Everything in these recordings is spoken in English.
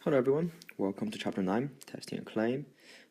Hello everyone, welcome to chapter 9, testing and claim.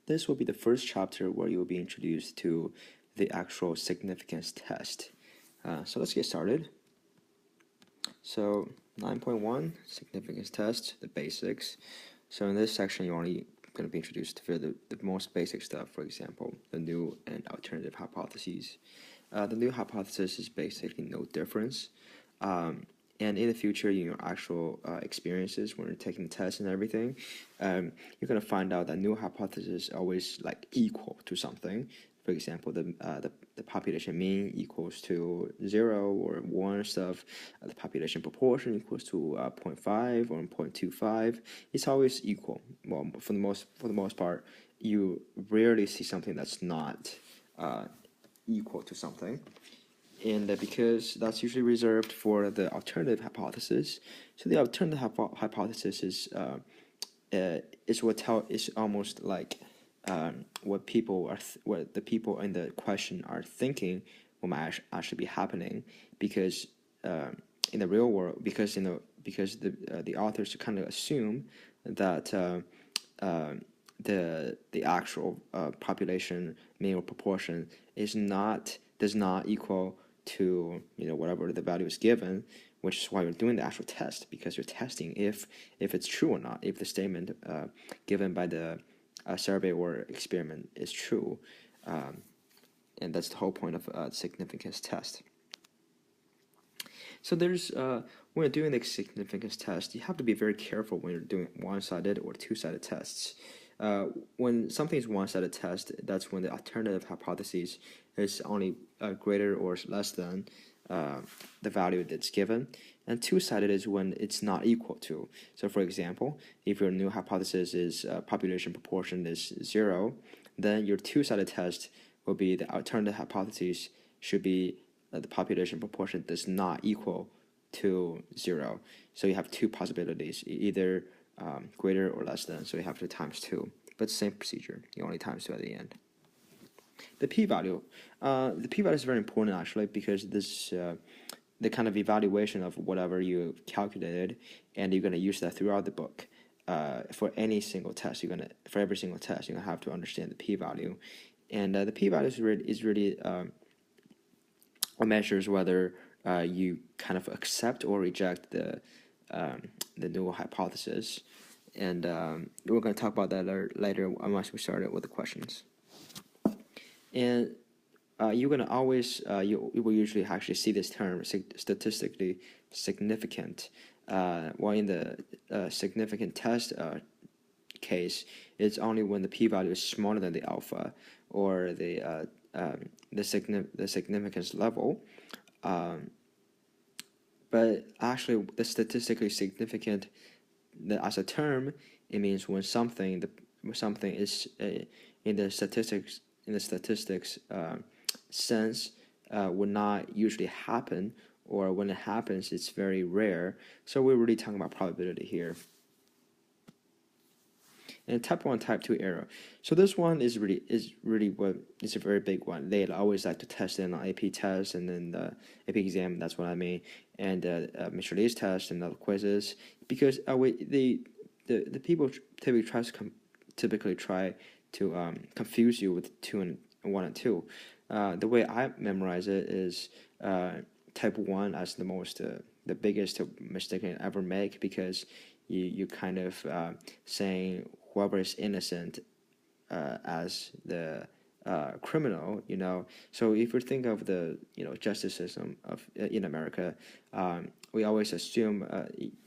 This will be the first chapter where you'll be introduced to the actual significance test. So let's get started. So 9.1, significance test, the basics. So in this section, you're only going to be introduced to the most basic stuff, for example, the new and alternative hypotheses. The new hypothesis is basically no difference. And in the future, in your actual experiences, when you're taking the test and everything, you're gonna find out that new hypothesis is always like equal to something. For example, the population mean equals to 0 or 1 stuff. The population proportion equals to 0.5 or 0.25. It's always equal. Well, for the most part, you rarely see something that's not equal to something. And because that's usually reserved for the alternative hypothesis. So the alternative hypothesis is almost like what the people in the question are thinking what might actually be happening, because in the real world, because the authors kind of assume that the actual population mean or proportion does not equal to whatever the value is given, which is why you're doing the actual test, because you're testing if it's true or not, if the statement given by the survey or experiment is true, and that's the whole point of the significance test. So there's when you're doing the significance test, you have to be very careful when you're doing one-sided or two-sided tests. When something is one-sided test, that's when the alternative hypothesis is only greater or less than the value that's given. And two-sided is when it's not equal to. So for example, if your new hypothesis is population proportion is 0, then your two-sided test will be the alternative hypothesis should be the population proportion does not equal to 0. So you have two possibilities, either greater or less than, so you have to times 2. But same procedure, you only times 2 at the end. The p-value. The p-value is very important actually, because this the kind of evaluation of whatever you calculated, and you're going to use that throughout the book. For any single test, for every single test, you're going to have to understand the p-value. And the p-value is really what measures whether you kind of accept or reject the null hypothesis. And we're going to talk about that later once we start with the questions. And you're going to always, you will usually actually see this term, statistically significant. While in the significant test case, it's only when the p-value is smaller than the alpha, or the significance level. But actually, the statistically significant, as a term, it means when something is in the statistics sense would not usually happen, or when it happens, it's very rare. So we're really talking about probability here. And type 1, type 2 error. So this one is really a very big one. They always like to test it on AP test and then the AP exam. That's what I mean, and Mr. Lee's test and other quizzes, because the people typically try to confuse you with 2 and 1 and 2. The way I memorize it is type 1 as the biggest mistake I ever make, because you kind of saying whoever is innocent as the criminal, So if you think of the justice system in America, we always assume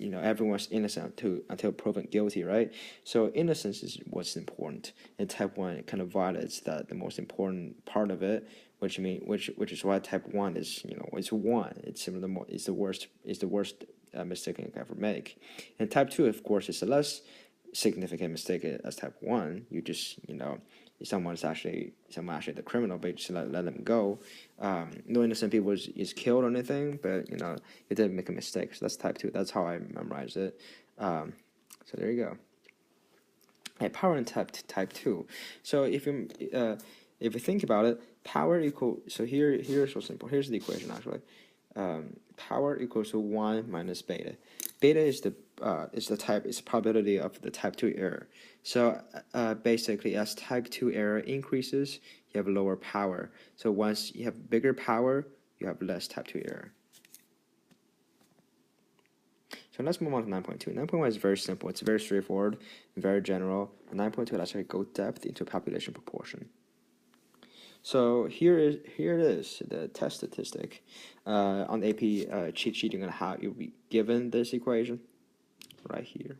everyone's innocent until proven guilty, right? So innocence is what's important, and type 1 kind of violates the most important part of it, which is why type 1 is it's 1. It's the worst mistake you can ever make. And type 2, of course, is a less significant mistake as type 1. You just if someone's actually the criminal, but you just let them go. No innocent people is killed or anything, but you didn't make a mistake. So that's type 2. That's how I memorize it. So there you go. Okay, power in type 2. So if you think about it, power equal. So here's what's simple. Here's the equation actually. power equals to 1 minus beta. Beta is the probability of the type 2 error. So basically, as type 2 error increases, you have lower power. So once you have bigger power, you have less type 2 error. So let's move on to 9.2. 9.1 is very simple. It's very straightforward, very general. 9.2 let's go depth into population proportion. So here it is, the test statistic. On the AP cheat sheet, you'll be given this equation right here.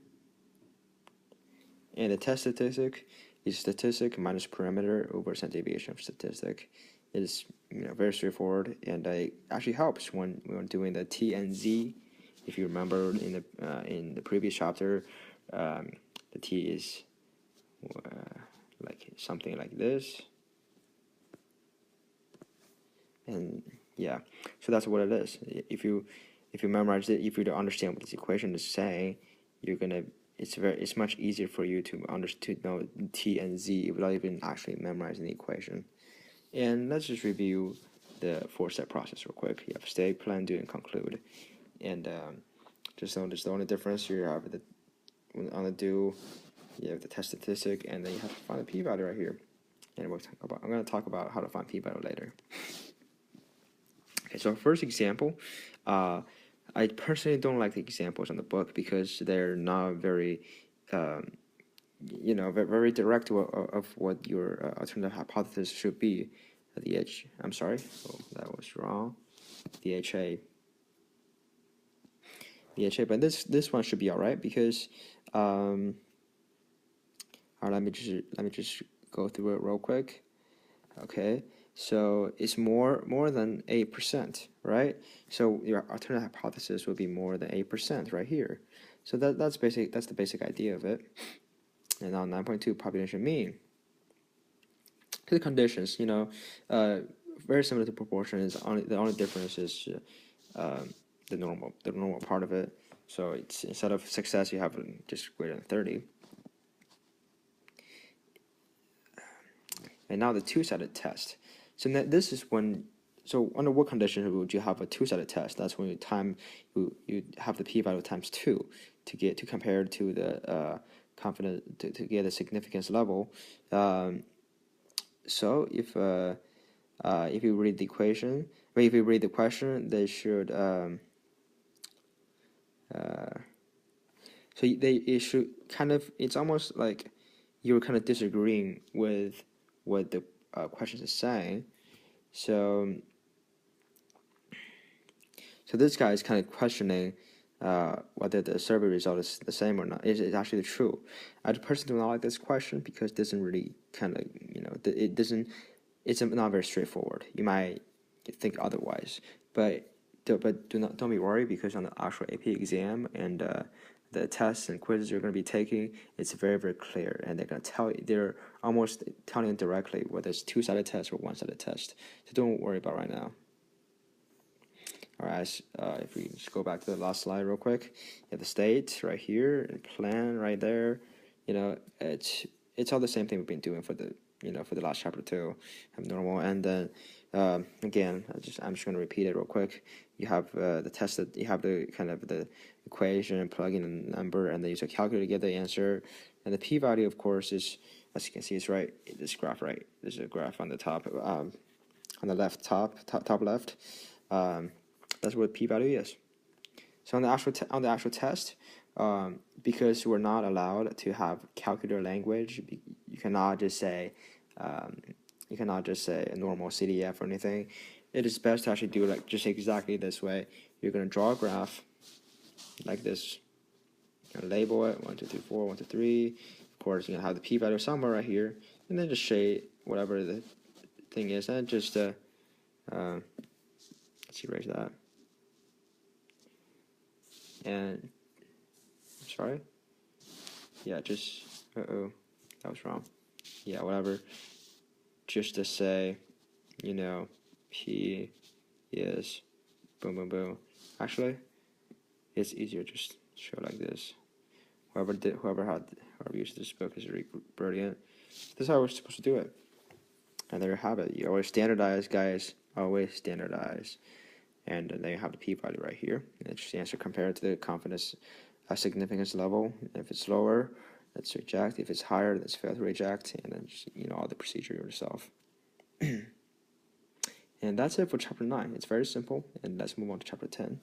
And the test statistic is statistic minus parameter over standard deviation of statistic. It is very straightforward, and it actually helps when doing the T and Z. If you remember in the previous chapter, the T is like something like this, and yeah, so that's what it is. If you memorize it, if you don't understand what this equation is saying, it's much easier for you to know T and Z without even actually memorizing the equation. And let's just review the 4-step process real quick. You have state, plan, do, and conclude. And just notice the only difference you have on the do, you have the test statistic, and then you have to find the p-value right here. And I'm going to talk about how to find p-value later. Okay, so first example, I personally don't like the examples on the book because they're not very, very direct of what your alternative hypothesis should be. I'm sorry, that was wrong. But this one should be all right because, all right, let me just go through it real quick. Okay, so it's more than 8%, right? So your alternative hypothesis would be more than 8% right here. So that's the basic idea of it. And now 9.2 population mean. To the conditions, very similar to proportion. The only difference is the normal part of it. So it's instead of success, you have just greater than 30. And now the two-sided test. So this is when. So under what condition would you have a two-sided test? That's when you have the p-value times 2 to compare to the confidence to get a significance level. So if you read the equation, if you read the question, they should it should kind of, it's almost like you're kind of disagreeing with what the question is saying. So this guy is kind of questioning whether the survey result is the same or not. Is it actually true? I personally do not like this question because it doesn't really it's not very straightforward. You might think otherwise, but don't be worried because on the actual AP exam and the tests and quizzes you're going to be taking, it's very, very clear, and they're almost telling you directly whether it's two-sided test or one-sided test. So don't worry about right now. All right, if we just go back to the last slide real quick, you have the state right here and plan right there. It's all the same thing we've been doing for the last chapter too. Normal, and then again, I'm just going to repeat it real quick. You have the test that you have the kind of the equation, plug in a number, and then use a calculator to get the answer. And the p-value, of course, is, as you can see, it's right. This graph, right? There's a graph on the top, on the left top left. That's what p-value is. So on the actual test, because we're not allowed to have calculator language, you cannot just say a normal CDF or anything. It is best to actually do like just exactly this way. You're gonna draw a graph like this. You're gonna label it 1, 2, 3, 4, 1, 2, 3. Of course, you're gonna have the p-value somewhere right here, and then just shade whatever the thing is, and just let's erase that. And sorry, yeah, just that was wrong. Yeah, whatever. Just to say, P is boom, boom, boom. Actually, it's easier just show like this. Whoever used this book is really brilliant. This is how we're supposed to do it. And there you have it. You always standardize, guys. Always standardize. and then you have the p-value right here. And it's the answer compared to the confidence significance level. If it's lower, let's reject. If it's higher, let's fail to reject, and then just, all the procedure yourself. And that's it for chapter 9. It's very simple, and let's move on to chapter 10.